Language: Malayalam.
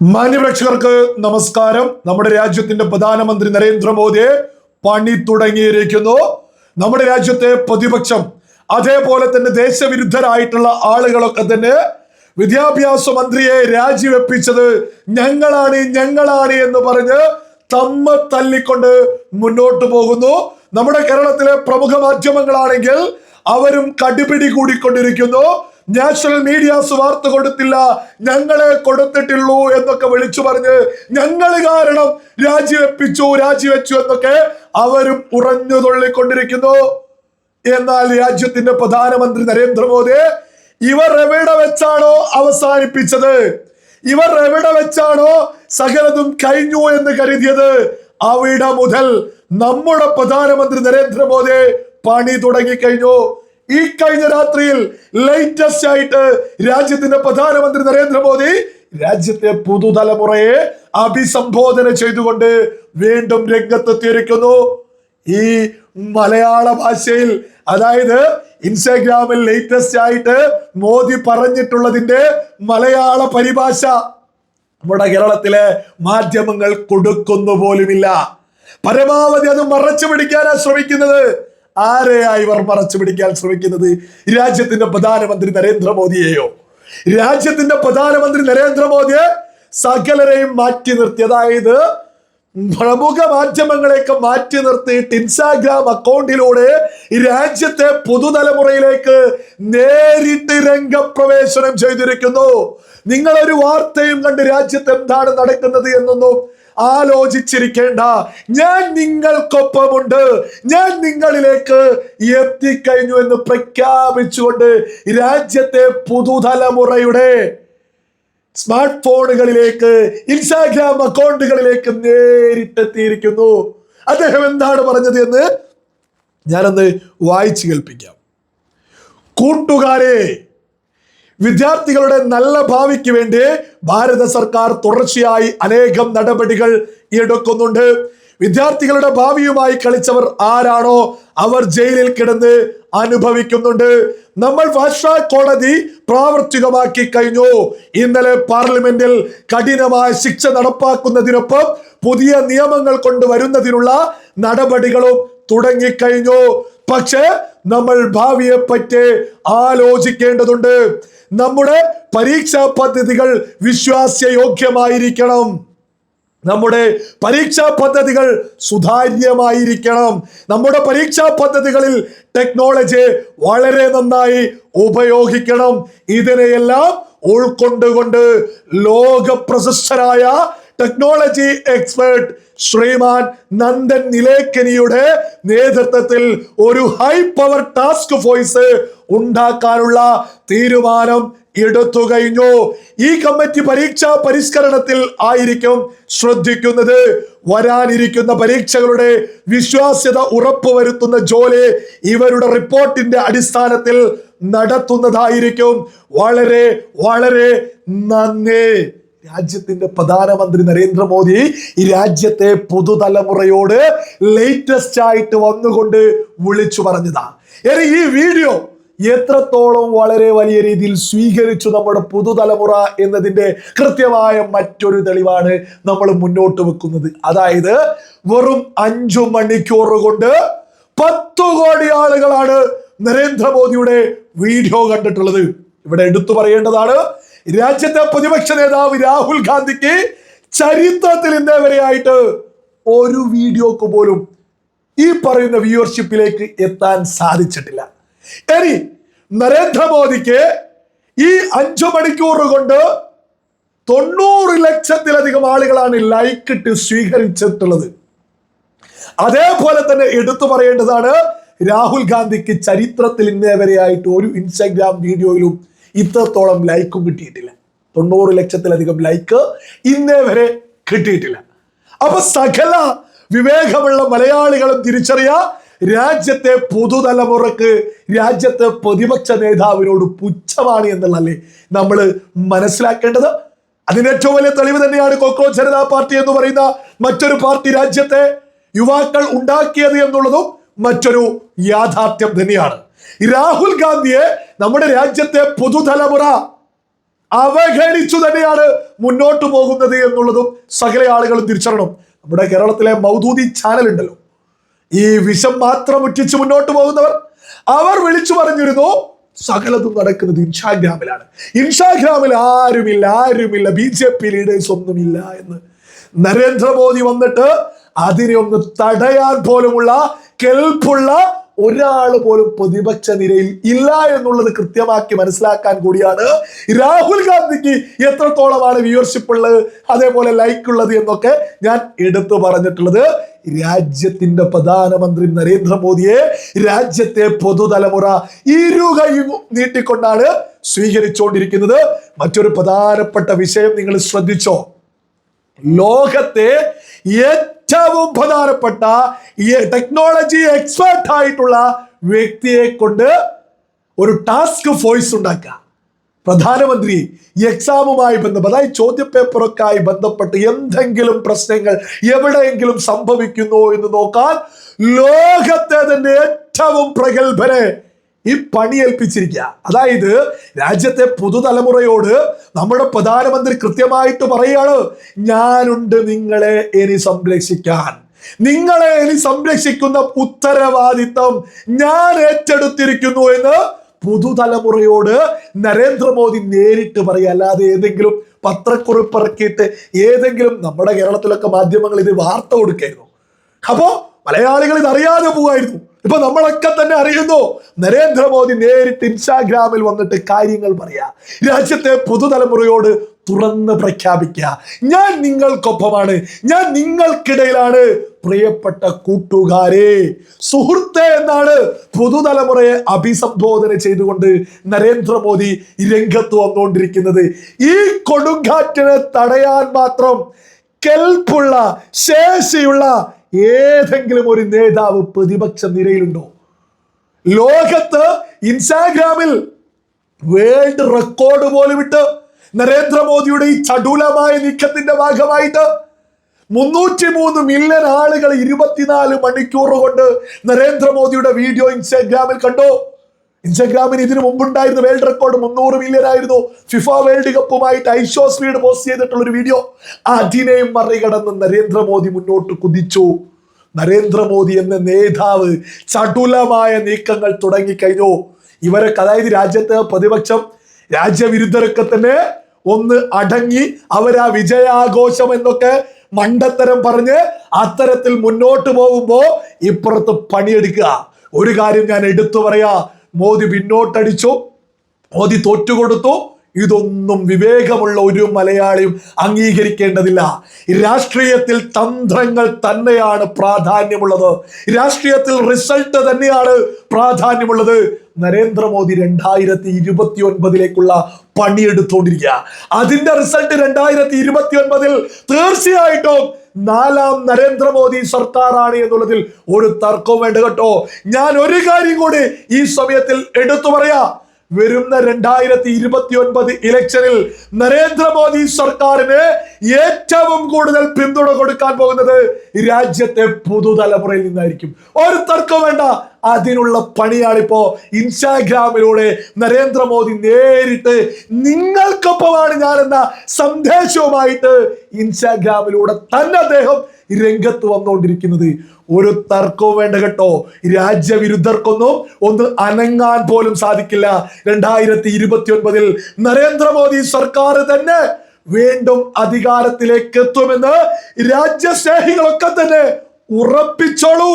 മാന്യപ്രേക്ഷകർക്ക് നമസ്കാരം. നമ്മുടെ രാജ്യത്തിന്റെ പ്രധാനമന്ത്രി നരേന്ദ്രമോദിയെ പണി തുടങ്ങിയിരിക്കുന്നു. നമ്മുടെ രാജ്യത്തെ പ്രതിപക്ഷം അതേപോലെ തന്നെ ദേശവിരുദ്ധരായിട്ടുള്ള ആളുകളൊക്കെ തന്നെ വിദ്യാഭ്യാസ മന്ത്രിയെ രാജിവെപ്പിച്ചത് ഞങ്ങളാണ് എന്ന് പറഞ്ഞ് തമ്മ തല്ലിക്കൊണ്ട് മുന്നോട്ട് പോകുന്നു. നമ്മുടെ കേരളത്തിലെ പ്രമുഖ മാധ്യമങ്ങളാണെങ്കിൽ അവരും കടിപിടി കൂടിക്കൊണ്ടിരിക്കുന്നു. നാഷണൽ മീഡിയാസ് വാർത്ത കൊടുത്തില്ല, ഞങ്ങളെ കൊടുത്തിട്ടുള്ളൂ എന്നൊക്കെ വിളിച്ചു പറഞ്ഞ് ഞങ്ങൾ കാരണം രാജിവെച്ചു എന്നൊക്കെ അവരും ഉറഞ്ഞു തുള്ളിക്കൊണ്ടിരിക്കുന്നു. എന്നാൽ രാജ്യത്തിന്റെ പ്രധാനമന്ത്രി നരേന്ദ്രമോദി ഇവർ എവിടെ വെച്ചാണോ അവസാനിപ്പിച്ചത്, ഇവർ എവിടെ വെച്ചാണോ സകലതും കഴിഞ്ഞു എന്ന് കരുതിയത്, അവിടെ മുതൽ നമ്മുടെ പ്രധാനമന്ത്രി നരേന്ദ്രമോദി പണി തുടങ്ങിക്കഴിഞ്ഞു. ഈ കഴിഞ്ഞ രാത്രിയിൽ ലേറ്റസ്റ്റ് ആയിട്ട് രാജ്യത്തിന്റെ പ്രധാനമന്ത്രി നരേന്ദ്രമോദി രാജ്യത്തെ പുതുതലമുറയെ അഭിസംബോധന ചെയ്തുകൊണ്ട് വീണ്ടും രംഗത്തെത്തിയിരിക്കുന്നു. ഈ മലയാള ഭാഷയിൽ, അതായത് ഇൻസ്റ്റാഗ്രാമിൽ ലേറ്റസ്റ്റ് ആയിട്ട് മോദി പറഞ്ഞിട്ടുള്ളതിന്റെ മലയാള പരിഭാഷ നമ്മുടെ കേരളത്തിലെ മാധ്യമങ്ങൾ കൊടുക്കുന്നു പോലുമില്ല. പരമാവധി അത് മറച്ചു പിടിക്കാനാണ് ശ്രമിക്കുന്നത്. ആരെയാ ഇവർ മറച്ചു പിടിക്കാൻ ശ്രമിക്കുന്നത്? രാജ്യത്തിന്റെ പ്രധാനമന്ത്രി നരേന്ദ്രമോദിയെയോ? രാജ്യത്തിന്റെ പ്രധാനമന്ത്രി നരേന്ദ്രമോദിയെ സകലരെയും മാറ്റി നിർത്തി, അതായത് പ്രമുഖ മാധ്യമങ്ങളെയൊക്കെ മാറ്റി നിർത്തിയിട്ട് ഇൻസ്റ്റാഗ്രാം അക്കൗണ്ടിലൂടെ രാജ്യത്തെ പുതുതലമുറയിലേക്ക് നേരിട്ട് രംഗപ്രവേശനം ചെയ്തിരിക്കുന്നു. നിങ്ങളൊരു വാർത്തയും കണ്ട് രാജ്യത്ത് എന്താണ് നടക്കുന്നത് എന്നൊന്നും ആലോചിച്ചിരിക്കേണ്ട. ഞാൻ നിങ്ങൾക്കൊപ്പമുണ്ട്, ഞാൻ നിങ്ങളിലേക്ക് എത്തിക്കഴിഞ്ഞു എന്ന് പ്രഖ്യാപിച്ചുകൊണ്ട് രാജ്യത്തെ പുതുതലമുറയുടെ സ്മാർട്ട് ഫോണുകളിലേക്ക്, ഇൻസ്റ്റാഗ്രാം അക്കൗണ്ടുകളിലേക്ക് നേരിട്ടെത്തിയിരിക്കുന്നു. അദ്ദേഹം എന്താണ് പറഞ്ഞത് എന്ന് ഞാനൊന്ന് വായിച്ചു കേൾപ്പിക്കാം. കൂട്ടുകാരെ, വിദ്യാർത്ഥികളുടെ നല്ല ഭാവിക്ക് വേണ്ടി ഭാരത സർക്കാർ തുടർച്ചയായി അനേകം നടപടികൾ എടുക്കുന്നുണ്ട്. വിദ്യാർത്ഥികളുടെ ഭാവിയുമായി കളിച്ചവർ ആരാണോ അവർ ജയിലിൽ കിടന്ന് അനുഭവിക്കുന്നുണ്ട്. നമ്മൾ ഫാസ്റ്റ് ട്രാക്ക് കോടതി പ്രാവർത്തികമാക്കി കഴിഞ്ഞു. ഇന്നലെ പാർലമെന്റിൽ കഠിനമായ ശിക്ഷ നടപ്പാക്കുന്നതിനൊപ്പം പുതിയ നിയമങ്ങൾ കൊണ്ടുവരുന്നതിനുള്ള നടപടികളും തുടങ്ങിക്കഴിഞ്ഞു. പക്ഷേ നമ്മൾ ഭാവിയെ പറ്റി ആലോചിക്കേണ്ടതുണ്ട്. നമ്മുടെ പരീക്ഷാ പദ്ധതികൾ വിശ്വാസയോഗ്യമായിരിക്കണം. നമ്മുടെ പരീക്ഷാ പദ്ധതികൾ സുതാര്യമായിരിക്കണം. നമ്മുടെ പരീക്ഷാ പദ്ധതികളിൽ ടെക്നോളജി വളരെ നന്നായി ഉപയോഗിക്കണം. ഇതിനെയെല്ലാം ഉൾക്കൊണ്ടുകൊണ്ട് ലോക പ്രശസ്തരായ ടെക്നോളജി എക്സ്പേർട്ട് ശ്രീമാൻ നന്ദൻ നിലേക്കനിയുടെ നേതൃത്വത്തിൽ ഒരു ഹൈ പവർ ടാസ്ക് ഫോഴ്സ് ഉണ്ടാക്കാനുള്ള തീരുമാനം എടുത്തു കഴിഞ്ഞു. ഈ കമ്മിറ്റി പരീക്ഷാ പരിഷ്കരണത്തിൽ ആയിരിക്കും ശ്രദ്ധിക്കുന്നത്. വരാനിരിക്കുന്ന പരീക്ഷകളുടെ വിശ്വാസ്യത ഉറപ്പുവരുത്തുന്ന ജോലി ഇവരുടെ റിപ്പോർട്ടിന്റെ അടിസ്ഥാനത്തിൽ നടത്തുന്നതായിരിക്കും. വളരെ വളരെ നന്ദി. രാജ്യത്തിന്റെ പ്രധാനമന്ത്രി നരേന്ദ്രമോദി ഈ രാജ്യത്തെ പുതുതലമുറയോട് ലേറ്റസ്റ്റ് ആയിട്ട് വന്നുകൊണ്ട് വിളിച്ചു പറഞ്ഞതാ. ഈ വീഡിയോ എത്രത്തോളം വളരെ വലിയ രീതിയിൽ സ്വീകരിച്ചു നമ്മുടെ പുതുതലമുറ എന്നതിന്റെ കൃത്യമായ മറ്റൊരു തെളിവാണ് നമ്മൾ മുന്നോട്ട് വെക്കുന്നത്. അതായത് വെറും 5 മണിക്കൂർ കൊണ്ട് 10 കോടി ആളുകളാണ് നരേന്ദ്രമോദിയുടെ വീഡിയോ കണ്ടിട്ടുള്ളത്. ഇവിടെ എടുത്തു പറയേണ്ടതാണ്, രാജ്യത്തെ പ്രതിപക്ഷ നേതാവ് രാഹുൽ ഗാന്ധിക്ക് ചരിത്രത്തിൽ ഇന്നേ വരെയായിട്ട് ഒരു വീഡിയോക്ക് പോലും ഈ പറയുന്ന വ്യൂവർഷിപ്പിലേക്ക് എത്താൻ സാധിച്ചിട്ടില്ല. ഇനി നരേന്ദ്രമോദിക്ക് ഈ 5 മണിക്കൂർ കൊണ്ട് 90 ലക്ഷത്തിലധികം ആളുകളാണ് ലൈക്ക് ഇട്ട് സ്വീകരിച്ചിട്ടുള്ളത്. അതേപോലെ തന്നെ എടുത്തു പറയേണ്ടതാണ്, രാഹുൽ ഗാന്ധിക്ക് ചരിത്രത്തിൽ ഇന്നേ വരെയായിട്ട് ഒരു ഇൻസ്റ്റാഗ്രാം വീഡിയോയിലും ഇത്രത്തോളം ലൈക്കും കിട്ടിയിട്ടില്ല. 90 ലക്ഷത്തിലധികം ലൈക്ക് ഇന്നേ വരെ കിട്ടിയിട്ടില്ല. അപ്പൊ സകല വിവേകമുള്ള മലയാളികളും തിരിച്ചറിയ, രാജ്യത്തെ പുതുതലമുറക്ക് രാജ്യത്തെ പ്രതിപക്ഷ നേതാവിനോട് പുച്ഛമാണ് എന്നുള്ളതല്ലേ നമ്മൾ മനസ്സിലാക്കേണ്ടത്. അതിന് ഏറ്റവും വലിയ തെളിവ് തന്നെയാണ് കോക്രോച്ച് ജനതാ പാർട്ടി എന്ന് പറയുന്ന മറ്റൊരു പാർട്ടി രാജ്യത്തെ യുവാക്കൾ ഉണ്ടാക്കിയത് എന്നുള്ളതും മറ്റൊരു യാഥാർത്ഥ്യം തന്നെയാണ്. രാഹുൽ ഗാന്ധിയെ നമ്മുടെ രാജ്യത്തെ പുതുതലമുറ അവഗണിച്ചു തന്നെയാണ് മുന്നോട്ട് പോകുന്നത് എന്നുള്ളതും സകല ആളുകളും തിരിച്ചറിയണം. നമ്മുടെ കേരളത്തിലെ മൗദൂദി ചാനൽ ഉണ്ടല്ലോ, ഈ വിഷം മാത്രം ഉറ്റിച്ച് മുന്നോട്ട് പോകുന്നവർ, അവർ വിളിച്ചു പറഞ്ഞിരുന്നു സകലതും നടക്കുന്നത് ഇൻസ്റ്റാഗ്രാമിലാണ്. ഇൻസ്റ്റാഗ്രാമിൽ ആരുമില്ല BJP ലീഡേഴ്സ് ഒന്നുമില്ല എന്ന്. നരേന്ദ്രമോദി വന്നിട്ട് അതിനെ ഒന്ന് തടയാൻ പോലുമുള്ള കെൽപ്പുള്ള ഒരാൾ പോലും പ്രതിപക്ഷ നിരയിൽ ഇല്ല എന്നുള്ളത് കൃത്യമാക്കി മനസ്സിലാക്കാൻ കൂടിയാണ് രാഹുൽ ഗാന്ധിക്ക് എത്രത്തോളമാണ് വ്യൂവർഷിപ്പ് ഉള്ളത്, അതേപോലെ ലൈക്ക് ഉള്ളത് എന്നൊക്കെ ഞാൻ എടുത്തു പറഞ്ഞിട്ടുള്ളത്. രാജ്യത്തിന്റെ പ്രധാനമന്ത്രി നരേന്ദ്രമോദിയെ രാജ്യത്തെ പൊതുതലമുറ ഇരുകൈയും നീട്ടിക്കൊണ്ടാണ് സ്വീകരിച്ചുകൊണ്ടിരിക്കുന്നത്. മറ്റൊരു പ്രധാനപ്പെട്ട വിഷയം നിങ്ങൾ ശ്രദ്ധിച്ചോ? ലോകത്തെ ഏറ്റവും പ്രധാനപ്പെട്ട ടെക്നോളജി എക്സ്പേർട്ട് ആയിട്ടുള്ള വ്യക്തിയെ കൊണ്ട് ഒരു ടാസ്ക് ഫോഴ്സ് ഉണ്ടാക്കുക. പ്രധാനമന്ത്രി എക്സാമുമായി ബന്ധപ്പെട്ട്, അതായത് ചോദ്യപേപ്പറൊക്കെ ആയി ബന്ധപ്പെട്ട് എന്തെങ്കിലും പ്രശ്നങ്ങൾ എവിടെയെങ്കിലും സംഭവിക്കുന്നു എന്ന് നോക്കാൻ ലോകത്തെ തന്നെ ഏറ്റവും പ്രഗത്ഭരെ ഈ പണിയേൽപ്പിച്ചിരിക്കുക. അതായത് രാജ്യത്തെ പുതുതലമുറയോട് നമ്മുടെ പ്രധാനമന്ത്രി കൃത്യമായിട്ട് പറയാണ്, ഞാനുണ്ട് നിങ്ങളെ ഇനി സംരക്ഷിക്കാൻ, നിങ്ങളെ ഇനി സംരക്ഷിക്കുന്ന ഉത്തരവാദിത്വം ഞാൻ ഏറ്റെടുത്തിരിക്കുന്നു എന്ന് പുതുതലമുറയോട് നരേന്ദ്രമോദി നേരിട്ട് പറയുക. അല്ലാതെ ഏതെങ്കിലും പത്രക്കുറിപ്പിറക്കിയിട്ട് ഏതെങ്കിലും, നമ്മുടെ കേരളത്തിലൊക്കെ മാധ്യമങ്ങൾ ഇത് വാർത്ത കൊടുക്കായിരുന്നു, അപ്പോ മലയാളികൾ ഇത് അറിയാതെ പോവായിരുന്നു. ഇപ്പൊ നമ്മളൊക്കെ തന്നെ അറിയുന്നു, നരേന്ദ്രമോദി നേരിട്ട് ഇൻസ്റ്റാഗ്രാമിൽ വന്നിട്ട് കാര്യങ്ങൾ പറയാ, രാജ്യത്തെ പുതുതലമുറയോട് തുറന്ന് പ്രഖ്യാപിക്കുക, ഞാൻ നിങ്ങൾക്കൊപ്പമാണ്, ഞാൻ നിങ്ങൾക്കിടയിലാണ്, പ്രിയപ്പെട്ട കൂട്ടുകാരെ, സുഹൃത്തെ എന്നാണ് പുതുതലമുറയെ അഭിസംബോധന ചെയ്തുകൊണ്ട് നരേന്ദ്രമോദി രംഗത്ത് വന്നുകൊണ്ടിരിക്കുന്നത്. ഈ കൊടുങ്കാറ്റിനെ തടയാൻ മാത്രം കെൽപ്പുള്ള, ശേഷിയുള്ള ഏതെങ്കിലും ഒരു നേതാവ് പ്രതിപക്ഷ നിരയിലുണ്ടോ? ലോകത്ത് ഇൻസ്റ്റാഗ്രാമിൽ വേൾഡ് റെക്കോർഡ് പോലും ഇട്ട് നരേന്ദ്രമോദിയുടെ ഈ ചടുലമായ നീക്കത്തിന്റെ ഭാഗമായിട്ട് 303 മില്യൺ ആളുകൾ 24 മണിക്കൂർ കൊണ്ട് നരേന്ദ്രമോദിയുടെ വീഡിയോ ഇൻസ്റ്റാഗ്രാമിൽ കണ്ടു. ഇൻസ്റ്റാഗ്രാമിന് ഇതിനു മുമ്പുണ്ടായിരുന്ന വേൾഡ് റെക്കോർഡ് 300 മില്യൺ ആയിരുന്നു. ഫിഫ വേൾഡ് കപ്പുമായിട്ട് ഐഷോ സ്പീഡ് പോസ്റ്റ് ചെയ്തിട്ടുള്ള ഒരു വീഡിയോ, അതിനെയും മറികടന്ന് നരേന്ദ്രമോദി മുന്നോട്ട് കുതിച്ചു. നരേന്ദ്രമോദി എന്ന നേതാവ് ചടുലമായ നീക്കങ്ങൾ തുടങ്ങിക്കഴിഞ്ഞു. ഇവരൊക്കെ, അതായത് രാജ്യത്തെ പ്രതിപക്ഷം, രാജ്യവിരുദ്ധരൊക്കെ തന്നെ ഒന്ന് അടങ്ങി അവരാ വിജയാഘോഷം എന്നൊക്കെ മണ്ടത്തരം പറഞ്ഞ് അത്തരത്തിൽ മുന്നോട്ട് പോകുമ്പോ ഇപ്പുറത്ത് പണിയെടുക്കുക. ഒരു കാര്യം ഞാൻ എടുത്തു പറയാ, മോദി പിന്നോട്ടടിച്ചു, മോദി തോറ്റുകൊടുത്തു. ഇതൊന്നും വിവേകമുള്ള ഒരു മലയാളിയും അംഗീകരിക്കേണ്ടതില്ല. രാഷ്ട്രീയത്തിൽ തന്ത്രങ്ങൾ തന്നെയാണ് പ്രാധാന്യമുള്ളത്, രാഷ്ട്രീയത്തിൽ റിസൾട്ട് തന്നെയാണ് പ്രാധാന്യമുള്ളത്. നരേന്ദ്രമോദി 2029 പണിയെടുത്തോണ്ടിരിക്കുക. അതിന്റെ റിസൾട്ട് 2029 തീർച്ചയായിട്ടും 4ാം നരേന്ദ്രമോദി സർക്കാരാണ് എന്നുള്ളതിൽ ഒരു തർക്കവും വേണ്ട കേട്ടോ. ഞാൻ ഒരു കാര്യം കൂടി ഈ സമയത്തിൽ എടുത്തു പറയാ, വരുന്ന 2029 ഇലക്ഷനിൽ നരേന്ദ്രമോദി സർക്കാരിന് ഏറ്റവും കൂടുതൽ പിന്തുണ കൊടുക്കാൻ പോകുന്നത് രാജ്യത്തെ പുതുതലമുറയിൽ നിന്നായിരിക്കും. ഒരു തർക്കം വേണ്ട. അതിനുള്ള പണിയാണിപ്പോ ഇൻസ്റ്റാഗ്രാമിലൂടെ നരേന്ദ്രമോദി നേരിട്ട് നിങ്ങൾക്കൊപ്പമാണ് ഞാനെന്ന സന്ദേശവുമായിട്ട് ഇൻസ്റ്റാഗ്രാമിലൂടെ തന്നെ അദ്ദേഹം രംഗത്ത് വന്നുകൊണ്ടിരിക്കുന്നത്. ഒരു തർക്കവും വേണ്ട കേട്ടോ. രാജ്യവിരുദ്ധർക്കൊന്നും ഒന്ന് അനങ്ങാൻ പോലും സാധിക്കില്ല. 2029 നരേന്ദ്രമോദി സർക്കാർ തന്നെ വീണ്ടും അധികാരത്തിലേക്ക് എത്തുമെന്ന് രാജ്യസ്നേഹികളൊക്കെ തന്നെ ഉറപ്പിച്ചോളൂ.